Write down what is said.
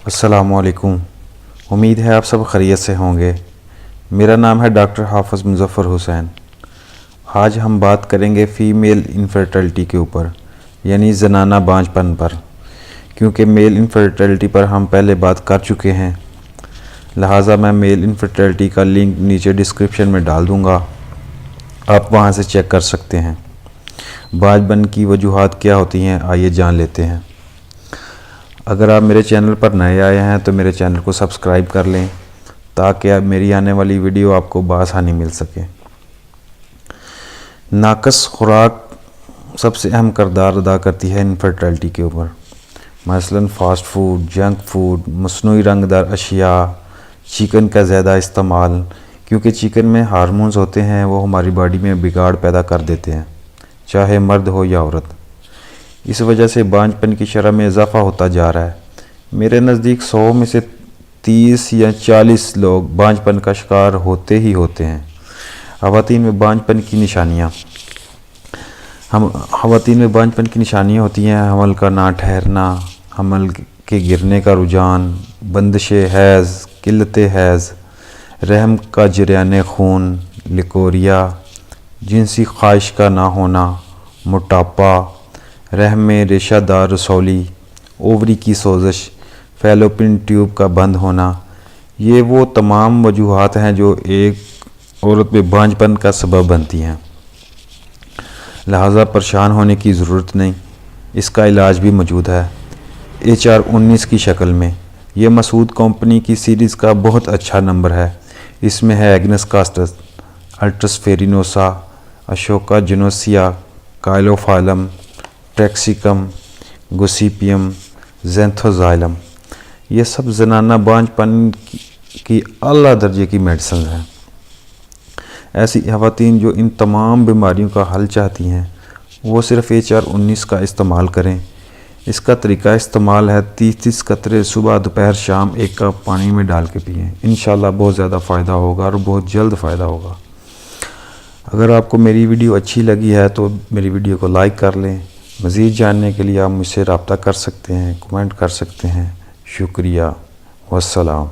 السلام علیکم۔ امید ہے آپ سب خیریت سے ہوں گے۔ میرا نام ہے ڈاکٹر حافظ مظفر حسین۔ آج ہم بات کریں گے فیمیل انفرٹیلٹی کے اوپر، یعنی زنانہ بانجھ پن پر، کیونکہ میل انفرٹیلٹی پر ہم پہلے بات کر چکے ہیں، لہٰذا میں میل انفرٹیلٹی کا لنک نیچے ڈسکرپشن میں ڈال دوں گا، آپ وہاں سے چیک کر سکتے ہیں۔ بانجھ پن کی وجوہات کیا ہوتی ہیں، آئیے جان لیتے ہیں۔ اگر آپ میرے چینل پر نئے آئے ہیں تو میرے چینل کو سبسکرائب کر لیں تاکہ میری آنے والی ویڈیو آپ کو بآسانی مل سکے۔ ناقص خوراک سب سے اہم کردار ادا کرتی ہے انفرٹیلٹی کے اوپر، مثلاً فاسٹ فوڈ، جنک فوڈ، مصنوعی رنگ دار اشیاء، چکن کا زیادہ استعمال، کیونکہ چکن میں ہارمونز ہوتے ہیں، وہ ہماری باڈی میں بگاڑ پیدا کر دیتے ہیں، چاہے مرد ہو یا عورت۔ اس وجہ سے بانجھ پن کی شرح میں اضافہ ہوتا جا رہا ہے۔ میرے نزدیک 100 میں سے 30 یا 40 لوگ بانجھ پن کا شکار ہوتے ہی ہوتے ہیں۔ خواتین میں بانجھ پن کی نشانیاں ہوتی ہیں: حمل کا نہ ٹھہرنا، حمل کے گرنے کا رجحان، بندش حیض، قلت حیض، رحم کا جریان خون، لیکوریا، جنسی خواہش کا نہ ہونا، موٹاپا، رحم میں ریشہ دار رسولی، اووری کی سوزش، فیلوپین ٹیوب کا بند ہونا۔ یہ وہ تمام وجوہات ہیں جو ایک عورت میں بانجھ پن کا سبب بنتی ہیں، لہٰذا پریشان ہونے کی ضرورت نہیں۔ اس کا علاج بھی موجود ہے HR-19 کی شکل میں۔ یہ مسعود کمپنی کی سیریز کا بہت اچھا نمبر ہے۔ اس میں ہے ایگنس کاسٹس، الٹرس فیرینوسا، اشوکا جنوسیا، کائلوفائلم، ٹریکسیکم، گوسیپیم، زینتھوزائلم۔ یہ سب زنانہ بانجھ پن کی اعلیٰ درجے کی میڈیسنز ہیں۔ ایسی خواتین جو ان تمام بیماریوں کا حل چاہتی ہیں وہ صرف HR-19 کا استعمال کریں۔ اس کا طریقہ استعمال ہے 30 قطرے صبح، دوپہر، شام 1 کپ پانی میں ڈال کے پئیں۔ انشاءاللہ بہت زیادہ فائدہ ہوگا اور بہت جلد فائدہ ہوگا۔ اگر آپ کو میری ویڈیو اچھی لگی ہے تو میری ویڈیو کو لائک کر لیں۔ مزید جاننے کے لیے آپ مجھ سے رابطہ کر سکتے ہیں، کمنٹ کر سکتے ہیں۔ شکریہ، والسلام۔